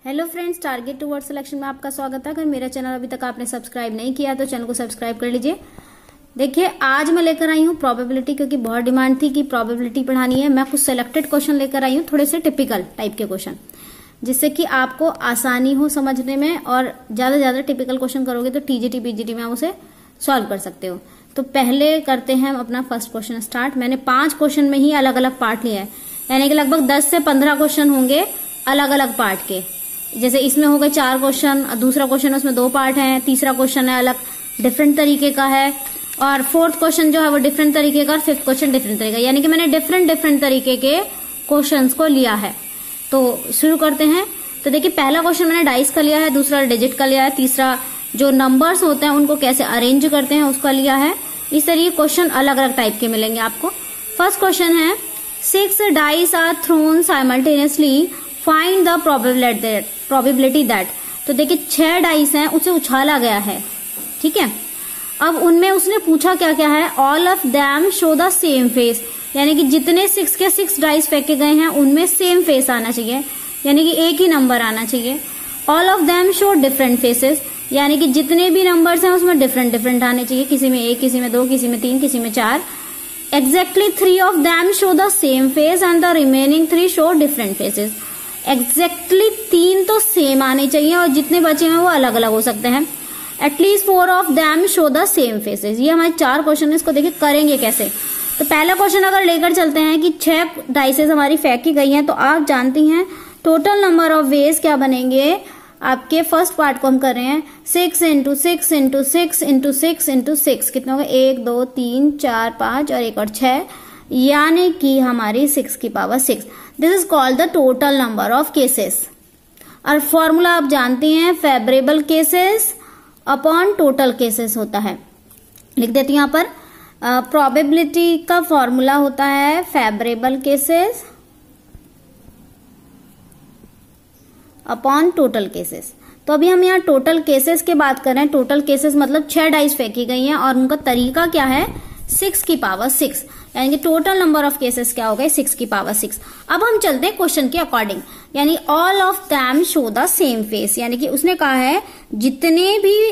Hello friends, target to word selection में आपका स्वागत है। अगर मेरा चैनल अभी तक आपने सब्सक्राइब नहीं किया तो चैनल को सब्सक्राइब कर लीजिए। देखिए, आज मैं लेकर आई हूँ प्रोबेबिलिटी, क्योंकि बहुत डिमांड थी कि प्रोबेबिलिटी पढ़ानी है। मैं कुछ सिलेक्टेड क्वेश्चन लेकर आई हूँ, थोड़े से टिपिकल टाइप के क्वेश्चन, जिससे कि आपको आसानी हो समझने में, और ज्यादा से ज्यादा टिपिकल क्वेश्चन करोगे तो टीजीटी पीजीटी में आप उसे सॉल्व कर सकते हो। तो पहले करते हैं अपना फर्स्ट क्वेश्चन स्टार्ट। मैंने 5 क्वेश्चन में ही अलग अलग पार्ट लिया है, यानी कि लगभग 10 से 15 क्वेश्चन होंगे अलग अलग पार्ट के। जैसे इसमें हो गए 4 क्वेश्चन, दूसरा क्वेश्चन उसमें 2 पार्ट हैं, तीसरा क्वेश्चन है अलग डिफरेंट तरीके का है, और फोर्थ क्वेश्चन जो है वो डिफरेंट तरीके का, और फिफ्थ क्वेश्चन डिफरेंट तरीके का, यानी कि मैंने डिफरेंट तरीके के क्वेश्चंस को लिया है। तो शुरू करते हैं। तो देखिए, पहला क्वेश्चन मैंने डाइस का लिया है, दूसरा डिजिट का लिया है, तीसरा जो नंबर्स होते हैं उनको कैसे अरेंज करते हैं उसका लिया है। इस तरीके क्वेश्चन अलग अलग टाइप के मिलेंगे आपको। फर्स्ट क्वेश्चन है 6 dice are thrown simultaneously, find the probability that. तो देखिए 6 डाइस हैं, उसे उछाला गया है, ठीक है। अब उनमें उसने पूछा क्या क्या है, all of them show the same face, यानी कि जितने 6 के 6 डाइस फेंके गए हैं उनमें सेम फेस आना चाहिए, यानी कि एक ही नंबर आना चाहिए। All of them show different phases, यानी कि जितने भी नंबर्स हैं उसमें डिफरेंट आने चाहिए, किसी में 1, किसी में 2, किसी में 3, किसी में 4। Exactly 3 of them show the same face and the remaining 3 show different phases. Exactly 3 तो सेम आने चाहिए और जितने बचे हैं वो अलग अलग हो सकते हैं। At least 4 of them show the same faces. ये हमारे 4 क्वेश्चन है, इसको देखिए करेंगे कैसे। तो पहला क्वेश्चन अगर लेकर चलते हैं कि 6 डाइसेस हमारी फेंकी गई हैं, तो आप जानती हैं टोटल नंबर ऑफ वेज क्या बनेंगे। आपके फर्स्ट पार्ट को हम कर रहे हैं 6 इंटू 6 इंटू 6 इंटू 6 इंटू 6, कितना होगा 1 2 3 4 5 और 1 और 6, यानी कि हमारी 6 की power 6। This is called the total number of cases. और फॉर्मूला आप जानती हैं, favourable cases upon total cases होता है। लिख देती हूं यहां पर, प्रोबेबिलिटी का फॉर्मूला होता है favourable cases upon total cases. तो अभी हम यहाँ टोटल केसेस की बात कर रहे हैं। टोटल केसेस मतलब 6 डाइस फेंकी गई हैं और उनका तरीका क्या है, 6 की पावर 6, यानी कि टोटल नंबर ऑफ केसेस क्या हो गए, 6 की पावर 6। अब हम चलते हैं क्वेश्चन के अकॉर्डिंग, यानी all of them show the same face, यानी कि उसने कहा है जितने भी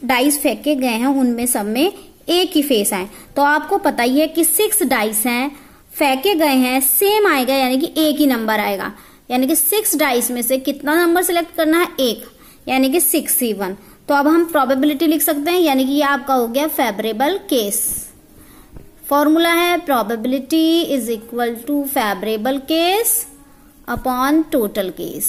डाइस फेंके गए हैं उनमें सब में एक ही फेस आए। तो आपको पता ही है कि 6 डाइस हैं, फेंके गए हैं, सेम आएगा, यानी कि एक ही नंबर आएगा। यानी कि 6 डाइस में से कितना नंबर सिलेक्ट करना है, 1, यानी कि 6C1। तो अब हम प्रोबेबिलिटी लिख सकते हैं, यानी कि ये आपका हो गया फेवरेबल केस। फॉर्मूला है probability is equal to favourable case upon total case.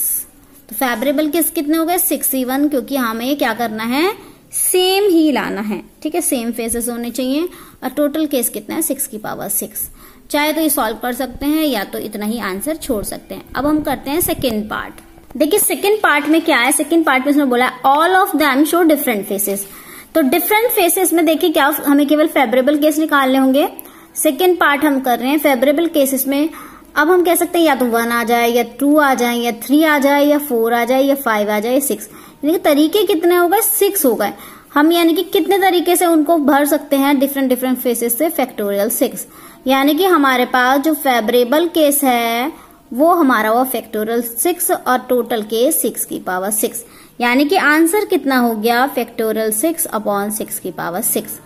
तो फेवरेबल केस कितने हो गए, 6C1, क्योंकि हमें क्या करना है, सेम ही लाना है, ठीक है, सेम फेसेस होने चाहिए। और टोटल केस कितना है, 6 की पावर 6। चाहे तो ये सॉल्व कर सकते हैं या तो इतना ही आंसर छोड़ सकते हैं। अब हम करते हैं सेकेंड पार्ट। देखिए सेकेंड पार्ट में क्या है, सेकेंड पार्ट में उसने बोला है all of them show different phases. तो डिफरेंट फेसेस में देखिए क्या, हमें केवल फेवरेबल केस निकालने होंगे। सेकेंड पार्ट हम कर रहे हैं फेवरेबल केसेस में। अब हम कह सकते हैं या तो 1 आ जाए, या 2 आ जाए, या 3 आ जाए, या 4 आ जाए, या 5 आ जाए, 6, यानी कि तरीके कितने हो गए, 6 हो गए। हम यानी कि कितने तरीके से उनको भर सकते हैं डिफरेंट फेसेस से, फैक्टोरियल 6, यानी कि हमारे पास जो फेवरेबल केस है वो हमारा वो फैक्टोरियल 6 और टोटल केस 6 की पावर 6, यानी कि आंसर कितना हो गया, फैक्टोरियल 6 अपॉन 6 की power 6।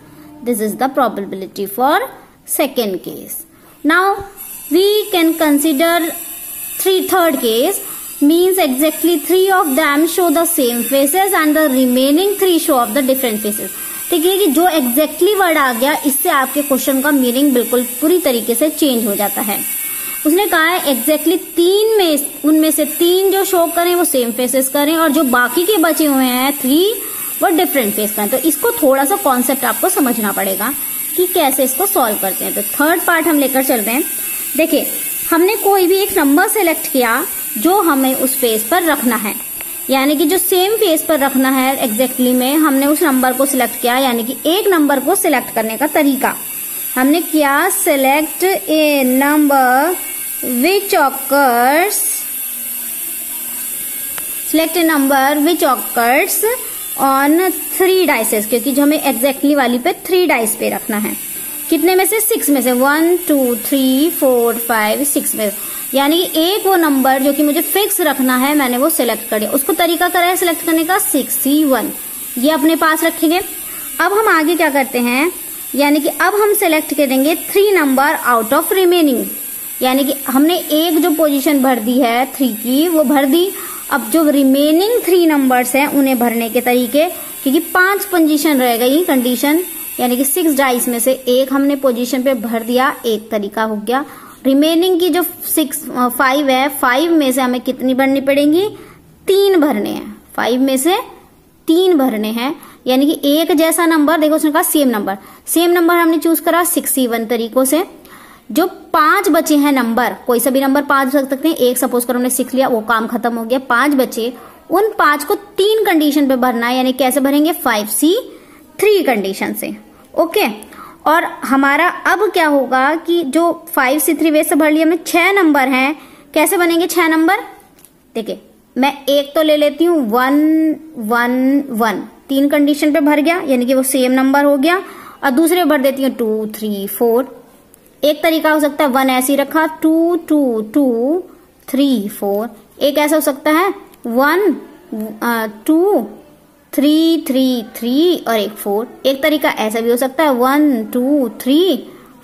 This is the probability for second case. Now we can consider third case, means exactly 3 of them show the same faces and the remaining 3 show of the different faces। ठीक है, कि जो exactly word आ गया इससे आपके question का meaning बिल्कुल पूरी तरीके से चेंज हो जाता है। उसने कहा है exactly 3 में उनमें से 3 जो शो करें वो सेम फेसेस करें, और जो बाकी के बचे हुए हैं 3 वो डिफरेंट फेस करें। तो इसको थोड़ा सा कॉन्सेप्ट आपको समझना पड़ेगा कि कैसे इसको सॉल्व करते हैं। तो थर्ड पार्ट हम लेकर चलते हैं। देखिए, हमने कोई भी एक नंबर सेलेक्ट किया जो हमें उस फेस पर रखना है, यानी कि जो सेम फेस पर रखना है एग्जैक्टली में, हमने उस नंबर को सिलेक्ट किया। यानी कि एक नंबर को सिलेक्ट करने का तरीका हमने किया, select A number which occurs on 3 dices, क्योंकि जो हमें एग्जैक्टली वाली पे 3 डाइस पे रखना है। कितने में से, 6 में से, 1 2 3 4 5 6 में। यानी कि एक वो नंबर जो कि मुझे फिक्स रखना है मैंने वो सिलेक्ट कर दिया। उसको तरीका करा है सिलेक्ट करने का 6C1, ये अपने पास रखेंगे। अब हम आगे क्या करते हैं, यानी कि अब हम सिलेक्ट करेंगे 3 नंबर आउट ऑफ रिमेनिंग, यानी कि हमने एक जो पोजीशन भर दी है 3 की वो भर दी। अब जो रिमेनिंग 3 नंबर्स हैं उन्हें भरने के तरीके, क्योंकि 5 पोजीशन रह गई कंडीशन, यानी कि 6 डाइस में से एक हमने पोजीशन पे भर दिया, एक तरीका हो गया। रिमेनिंग की जो 5 है, 5 में से हमें कितनी भरनी पड़ेगी, 3 भरने हैं। 5 में से 3 भरने हैं, यानी कि एक जैसा नंबर, देखो उसने कहा सेम नंबर हमने चूज करा 6C1 तरीकों से। जो 5 बचे हैं नंबर, कोई सा भी नंबर 5 रख सकते हैं, एक सपोज करो हमने 6 लिया, वो काम खत्म हो गया। 5 बचे, उन 5 को 3 कंडीशन पे भरना है, यानी कैसे भरेंगे, 5C3 कंडीशन से। ओके, और हमारा अब क्या होगा कि जो 5C3 वैसे भर लिया हमने, 6 नंबर हैं, कैसे बनेंगे 6 नंबर, देखिए मैं एक तो ले लेती हूँ 1 1 1, 3 कंडीशन पे भर गया, यानी कि वो सेम नंबर हो गया। और दूसरे भर देती हूँ 2 3 4। एक तरीका हो सकता है 1 ऐसे ही रखा, 2 2 2 3 4। एक ऐसा हो सकता है 1 2 3 3 3 और एक 4। एक तरीका ऐसा भी हो सकता है 1 2 3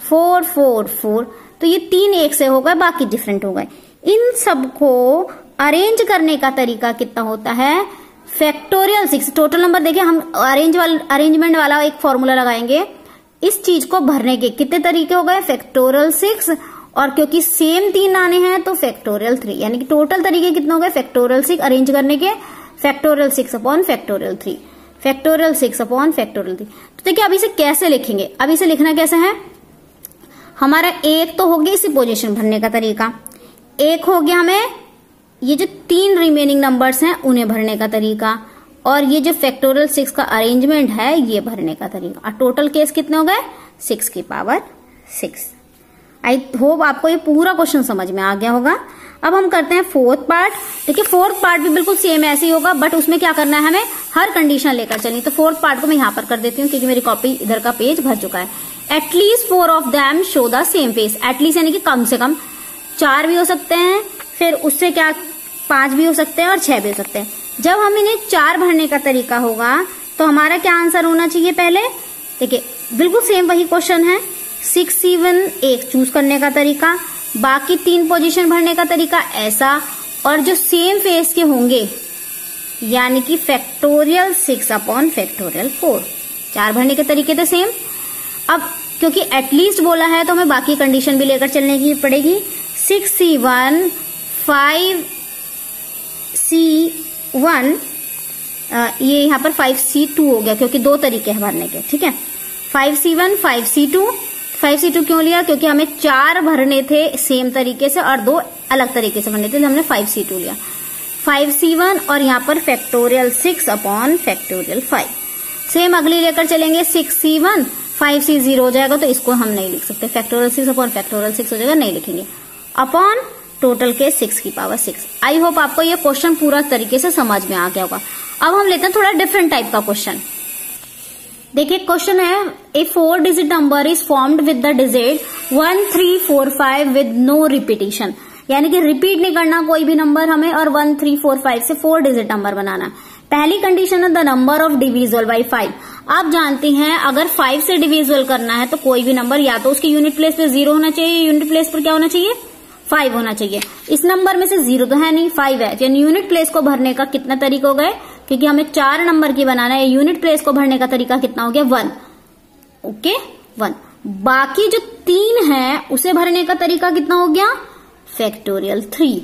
4 4 4। तो ये 3 एक से हो गए, बाकी डिफरेंट हो गए। इन सबको अरेंज करने का तरीका कितना होता है, फैक्टोरियल 6। टोटल नंबर देखिए, हम अरेंजमेंट वाला एक फॉर्मूला लगाएंगे। इस चीज को भरने के कितने तरीके हो गए, फैक्टोरियल 6, और क्योंकि सेम 3 आने हैं तो फैक्टोरियल 3, यानी कि टोटल तरीके कितने हो गए, फैक्टोरियल 6 अरेंज करने के, factorial 6 upon factorial 3, factorial 6 upon factorial 3। तो देखिए अब इसे कैसे लिखेंगे, अब इसे लिखना कैसे है, हमारा एक तो हो गया इसी पोजीशन भरने का तरीका, एक हो गया हमें ये जो 3 रिमेनिंग नंबर्स हैं उन्हें भरने का तरीका, और ये जो फैक्टोरियल 6 का अरेंजमेंट है ये भरने का तरीका। और टोटल केस कितने हो गए, 6 की पावर 6। आई होप आपको ये पूरा क्वेश्चन समझ में आ गया होगा। अब हम करते हैं 4th पार्ट। देखिए 4th पार्ट भी बिल्कुल सेम ऐसे ही होगा, बट उसमें क्या करना है, हमें हर कंडीशन लेकर चलनी। तो 4th पार्ट को मैं यहाँ पर कर देती हूँ, क्योंकि मेरी कॉपी इधर का पेज भर चुका है। At least 4 of them show the same face. At least यानी कि कम से कम 4 भी हो सकते हैं, फिर उससे क्या 5 भी हो सकते हैं और 6 भी हो सकते हैं। जब हम इन्हें 4 भरने का तरीका होगा तो हमारा क्या आंसर होना चाहिए, पहले देखिए बिल्कुल सेम वही क्वेश्चन है, 6C1 एक चूज करने का तरीका, बाकी 3 पोजीशन भरने का तरीका ऐसा, और जो सेम फेस के होंगे यानी कि फैक्टोरियल 6 अपॉन फैक्टोरियल 4। 4 भरने के तरीके थे सेम। अब क्योंकि एटलीस्ट बोला है तो हमें बाकी कंडीशन भी लेकर चलने की पड़ेगी। 6C1 5C1, ये यहाँ पर 5C2 हो गया क्योंकि 2 तरीके हैं भरने के, ठीक है। 5C1 5C2 क्यों लिया, क्योंकि हमें 4 भरने थे सेम तरीके से और 2 अलग तरीके से भरने थे, तो हमने 5C2 लिया। 5C1 और यहाँ पर फैक्टोरियल 6 अपॉन फैक्टोरियल 5। सेम अगली लेकर चलेंगे 6C1 5C0 हो जाएगा, तो इसको हम नहीं लिख सकते, फैक्टोरियल 6 अपॉन फैक्टोरियल 6 हो जाएगा, नहीं लिखेंगे, अपॉन टोटल के 6 की पावर 6। आई होप आपको ये क्वेश्चन पूरा तरीके से समझ में आ गया होगा। अब हम लेते हैं थोड़ा डिफरेंट टाइप का क्वेश्चन। देखिए क्वेश्चन है, a 4 digit number is formed with the digit 1 3 4 5 with no repetition, यानी कि रिपीट नहीं करना कोई भी नंबर हमें, और 1 3 4 5 से 4 डिजिट नंबर बनाना। पहली कंडीशन है the number of divisible by 5। आप जानते हैं अगर 5 से डिविजिबल करना है तो कोई भी नंबर या तो उसके यूनिट प्लेस पे 0 होना चाहिए, यूनिट प्लेस पर क्या होना चाहिए, 5 होना चाहिए। इस नंबर में से 0 तो है नहीं, 5 है, यानी यूनिट प्लेस को भरने का कितना तरीका हो गए, क्योंकि हमें 4 नंबर की बनाना है, यूनिट प्लेस को भरने का तरीका कितना हो गया, 1। ओके 1। बाकी जो 3 है उसे भरने का तरीका कितना हो गया, फैक्टोरियल 3।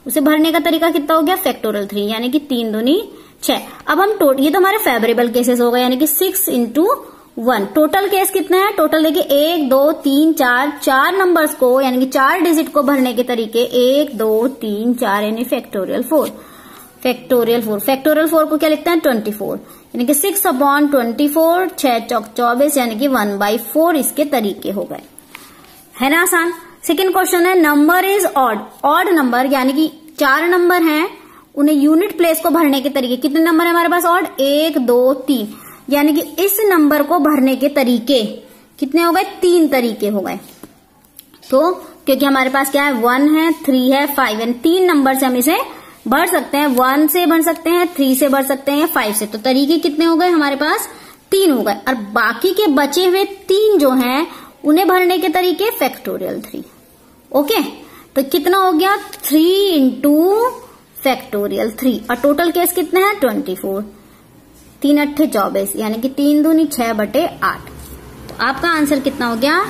उसे भरने का तरीका कितना हो गया, फैक्टोरियल 3, यानी कि 3 दूनी 6। अब हम ये तो हमारे फेवरेबल केसेस हो गए, यानी कि 6 into 1। टोटल केस कितने हैं, टोटल देखिए 1 2 3 4 नंबर्स को, यानी कि 4 डिजिट को भरने के तरीके 1 2 3 4, यानी फैक्टोरियल 4। फैक्टोरियल 4 को क्या लिखते हैं, 24, यानी कि 6 अपॉन 24, 6 चौक 24, यानी कि 1/4 इसके तरीके हो गए, है ना आसान। सेकेंड क्वेश्चन है, नंबर इज ऑड नंबर, यानी कि 4 नंबर हैं, उन्हें यूनिट प्लेस को भरने के तरीके, कितने नंबर है हमारे पास ऑड, 1 2 3, यानी कि इस नंबर को भरने के तरीके कितने हो गए, 3 तरीके हो गए। तो क्योंकि हमारे पास क्या है 1 है 3 है 5 है, 3 नंबर से हम इसे भर सकते हैं। 1 से भर सकते हैं, 3 से भर सकते हैं या 5 से। तो तरीके कितने हो गए हमारे पास 3 हो गए। और बाकी के बचे हुए 3 जो हैं उन्हें भरने के तरीके फैक्टोरियल 3। ओके, तो कितना हो गया 3 इंटू फैक्टोरियल 3 और टोटल केस कितने हैं 24। 3 अट्ठे 24 यानी कि 3 दूनी 6/8। तो आपका आंसर कितना हो गया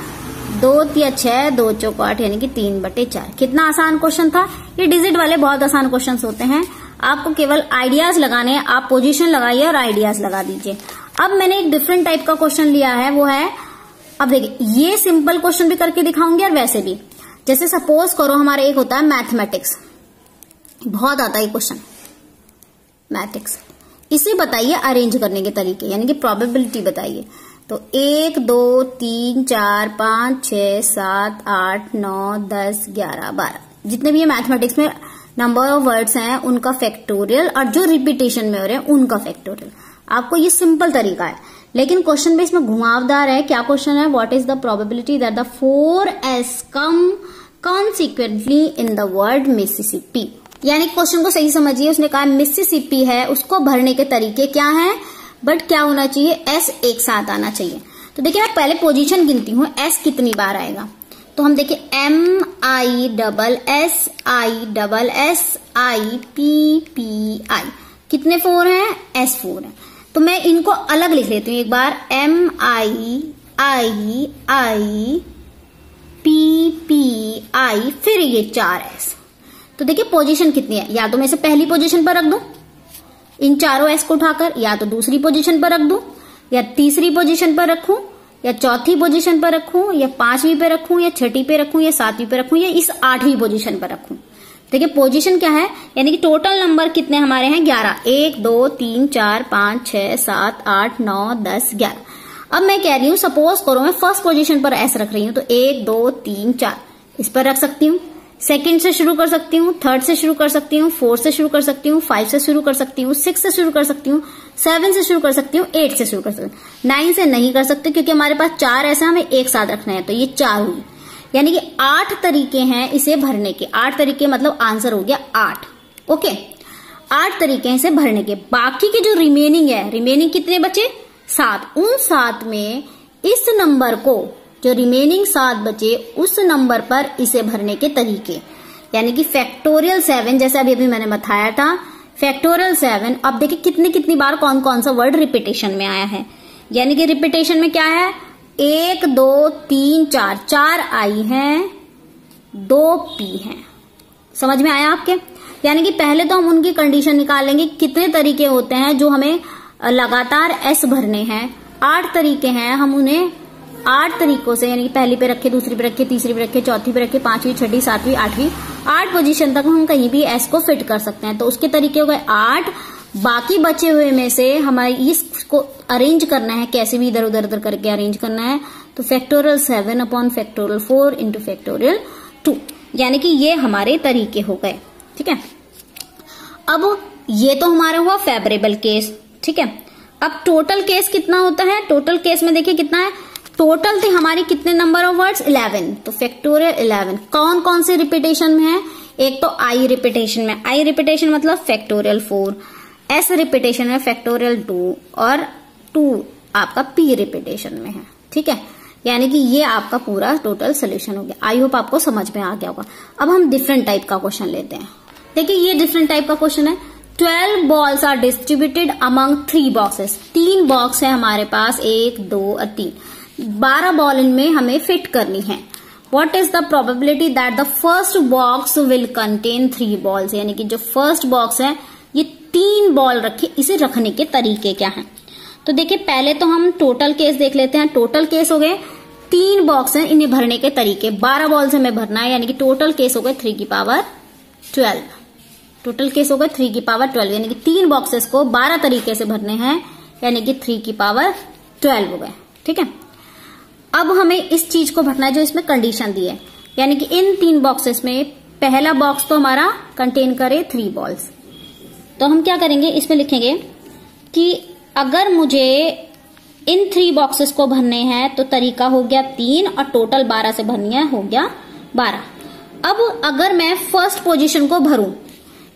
2 तिया 6 2 चौक 8 यानी कि 3/4। कितना आसान क्वेश्चन था। ये डिजिट वाले बहुत आसान क्वेश्चन होते हैं, आपको केवल आइडियाज लगाने हैं। आप पोजीशन लगाइए और आइडियाज लगा दीजिए। अब मैंने एक डिफरेंट टाइप का क्वेश्चन लिया है, वो है, अब देखिए ये सिंपल क्वेश्चन भी करके दिखाऊंगी और वैसे भी। जैसे सपोज करो हमारा एक होता है मैथमेटिक्स, बहुत आता है क्वेश्चन मैथमेटिक्स। इसे बताइए अरेंज करने के तरीके, यानी कि प्रोबेबिलिटी बताइए। तो 1 2 3 4 5 6 7 8 9 10 11 12 जितने भी ये मैथमेटिक्स में नंबर ऑफ वर्ड्स हैं उनका फैक्टोरियल, और जो रिपीटेशन में हो रहे हैं उनका फैक्टोरियल। आपको ये सिंपल तरीका है, लेकिन क्वेश्चन बेस में घुमावदार है। क्या क्वेश्चन है, what is the probability that the 4s come consequently in the word Mississippi. यानी क्वेश्चन को सही समझिए, उसने कहा मिसिसिपी है, उसको भरने के तरीके क्या हैं, बट क्या होना चाहिए एस एक साथ आना चाहिए। तो देखिए मैं पहले पोजीशन गिनती हूं, एस कितनी बार आएगा। तो हम देखिए MISSISSIPPI कितने 4 हैं, S 4 है। तो मैं इनको अलग लिख लेती हूँ एक बार, MIIIPPI फिर ये 4S। तो देखिए पोजीशन कितनी है, या तो मैं इसे पहली पोजीशन पर रख दूं इन चारों एस को उठाकर, या तो दूसरी पोजीशन पर रख दूं, या तीसरी पोजीशन पर रखूं, या चौथी पोजीशन पर रखूं, या 5वीं पे रखूं, या 6ठी पे रखूं, या 7वीं पे रखूं, या इस 8वीं पोजीशन पर रखूं। देखिए पोजीशन क्या है, यानी कि टोटल नंबर कितने हमारे हैं 11। 1 2 3 4 5 6 7 8 9 10 11। अब मैं कह रही हूं सपोज करो मैं फर्स्ट पोजीशन पर एस रख रही हूं, तो 1 2 3 4 इस पर रख सकती हूँ। सेकंड से शुरू कर सकती हूँ, थर्ड से शुरू कर सकती हूँ, 4 से शुरू कर सकती हूँ, 5 से शुरू कर सकती हूँ, 6 से शुरू कर सकती हूँ, 7 से शुरू कर सकती हूँ, 8 से शुरू कर सकती हूँ। 9 से नहीं कर सकते क्योंकि हमारे पास 4 ऐसा हमें एक साथ रखना है, तो ये 4 हुई। यानी कि 8 तरीके हैं इसे भरने के। 8 तरीके मतलब आंसर हो गया 8। ओके, 8 तरीके हैं इसे भरने के। बाकी के जो रिमेनिंग है, रिमेनिंग कितने बचे 7, उन 7 में इस नंबर को, जो रिमेनिंग 7 बचे उस नंबर पर इसे भरने के तरीके, यानी कि फैक्टोरियल 7 जैसे अभी मैंने बताया था फैक्टोरियल 7। अब देखिए कितनी कितनी बार कौन कौन सा वर्ड रिपीटेशन में आया है। यानी कि रिपीटेशन में क्या है 1 2 3 4 4 आई हैं 2 पी हैं। समझ में आया आपके। यानी कि पहले तो हम उनकी कंडीशन निकालेंगे कितने तरीके होते हैं जो हमें लगातार एस भरने हैं। 8 तरीके हैं, हम उन्हें 8 तरीकों से, यानी कि पहली पे रखे, दूसरी पे रखे, तीसरी पे रखे, चौथी पे रखे, 5वीं 6ठी 7वीं 8वीं 8 पोजीशन तक हम कहीं भी एस को फिट कर सकते हैं। तो उसके तरीके हो गए 8। बाकी बचे हुए में से हमारे इसको अरेंज करना है, कैसे भी इधर उधर करके अरेंज करना है। तो factorial 7 upon factorial 4 into factorial 2, यानी कि ये हमारे तरीके हो गए। ठीक है, अब ये तो हमारा हुआ फेवरेबल केस। ठीक है, अब टोटल केस कितना होता है। टोटल केस में देखिए कितना है, टोटल थे हमारे कितने नंबर ऑफ वर्ड्स 11। तो फैक्टोरियल 11 कौन कौन से रिपीटेशन में है। एक तो आई रिपीटेशन में, आई रिपीटेशन मतलब फैक्टोरियल 4, एस रिपीटेशन में फैक्टोरियल 2 और 2 आपका पी रिपीटेशन में है। ठीक है, यानी कि ये आपका पूरा टोटल सोल्यूशन हो गया। आई होप आपको समझ में आ गया होगा। अब हम डिफरेंट टाइप का क्वेश्चन लेते हैं। देखिए ये डिफरेंट टाइप का क्वेश्चन है। 12 balls are distributed among 3 boxes। 3 box है हमारे पास, 1 2 और 3। 12 बॉल इनमें हमें फिट करनी है। What is the probability that the first box will contain 3 balls। यानी कि जो फर्स्ट बॉक्स है ये 3 बॉल रखे, इसे रखने के तरीके क्या हैं। तो देखिए पहले तो हम टोटल केस देख लेते हैं। टोटल केस हो गए 3 बॉक्स हैं, इन्हें भरने के तरीके 12 बॉल से हमें भरना है, यानी कि टोटल केस हो गए 3 की पावर 12। टोटल केस हो गए 3 की पावर 12, यानी कि 3 बॉक्सेस को 12 तरीके से भरने हैं, यानी कि 3 की पावर 12 हो गए। ठीक है, अब हमें इस चीज को भरना है जो इसमें कंडीशन दी है, यानी कि इन 3 बॉक्सेस में पहला बॉक्स तो हमारा कंटेन करे 3 बॉल्स। तो हम क्या करेंगे, इसमें लिखेंगे कि अगर मुझे इन 3 बॉक्सेस को भरने हैं तो तरीका हो गया 3 और टोटल 12 से भरनी है हो गया 12। अब अगर मैं फर्स्ट पोजीशन को भरूं,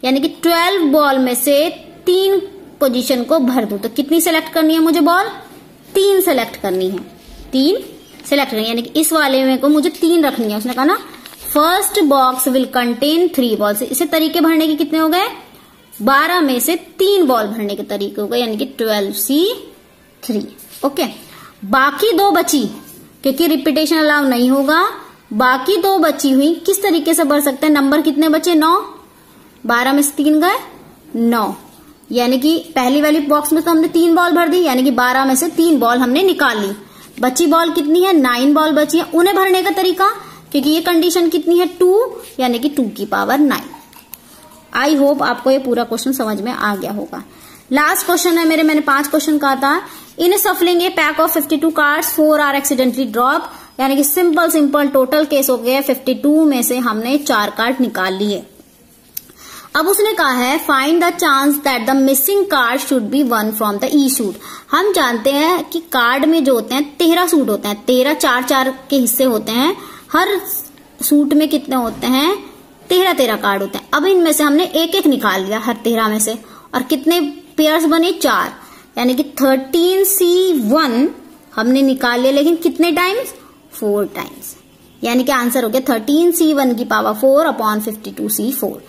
यानी कि 12 बॉल में से 3 पोजीशन को भर दूं, तो कितनी सेलेक्ट करनी है मुझे बॉल? 3 सेलेक्ट करनी है, 3 सेलेक्ट करनी है, यानी कि इस वाले में को मुझे 3 रखनी है। उसने कहा ना first box will contain 3 balls. इसे तरीके भरने के कितने हो गए? 12 में से 3 बॉल भरने के तरीके हो गए, यानी कि 12C3। ओके, बाकी 2 बची, क्योंकि रिपीटेशन अलाउ नहीं होगा, बाकी 2 बची हुई किस तरीके से भर सकते हैं? नंबर कितने बचे? 9। 12 में से 3 गए, 9, यानी कि पहली वाली बॉक्स में तो हमने 3 बॉल भर दी, यानी कि 12 में से 3 बॉल हमने निकाल ली। बची बॉल कितनी है? 9 बॉल बची है। उन्हें भरने का तरीका, क्योंकि ये कंडीशन कितनी है? 2, यानी कि 2 की पावर 9। आई होप आपको ये पूरा क्वेश्चन समझ में आ गया होगा। लास्ट क्वेश्चन है मेरे, मैंने 5 क्वेश्चन कहा था। In shuffling a pack of 52 cards 4 are accidentally drop, यानी कि सिंपल टोटल केस हो गया 52 में से हमने 4 कार्ड निकाल लिए। अब उसने कहा है find the chance that the missing card should be one from the E suit. हम जानते हैं कि कार्ड में जो होते हैं 13 सूट होते हैं, 13 4 के हिस्से होते हैं। हर सूट में कितने होते हैं? 13 कार्ड होते हैं। अब इनमें से हमने एक निकाल लिया हर 13 में से, और कितने पेयर्स बने? 4, यानी कि 13C1 हमने निकाल लिया, लेकिन कितने टाइम्स? 4 टाइम्स, यानी कि आंसर हो गया 13C1 की power 4 upon 52C4।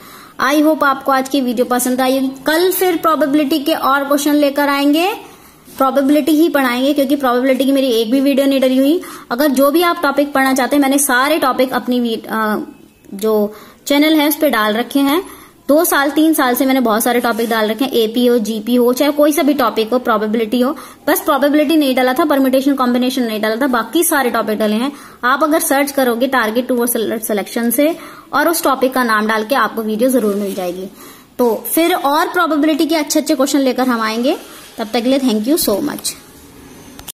I hope आपको आज की वीडियो पसंद आई होगी। कल फिर प्रोबेबिलिटी के और क्वेश्चन लेकर आएंगे, प्रोबेबिलिटी ही पढ़ाएंगे, क्योंकि प्रोबेबिलिटी की मेरी एक भी वीडियो नहीं डली हुई। अगर जो भी आप टॉपिक पढ़ना चाहते हैं, मैंने सारे टॉपिक अपनी जो चैनल है उस पर डाल रखे हैं। 2 साल 3 साल से मैंने बहुत सारे टॉपिक डाल रखे हैं, एपी हो, जीपी हो, चाहे कोई सा भी टॉपिक हो, प्रोबेबिलिटी हो। बस प्रोबेबिलिटी नहीं डाला था, परम्यूटेशन कॉम्बिनेशन नहीं डाला था, बाकी सारे टॉपिक डाले हैं। आप अगर सर्च करोगे टारगेट टूवर्ड्स सिलेक्शन से और उस टॉपिक का नाम डाल के, आपको वीडियो जरूर मिल जाएगी। तो फिर और प्रोबेबिलिटी के अच्छे क्वेश्चन लेकर हम आएंगे। तब तक के लिए थैंक यू सो मच।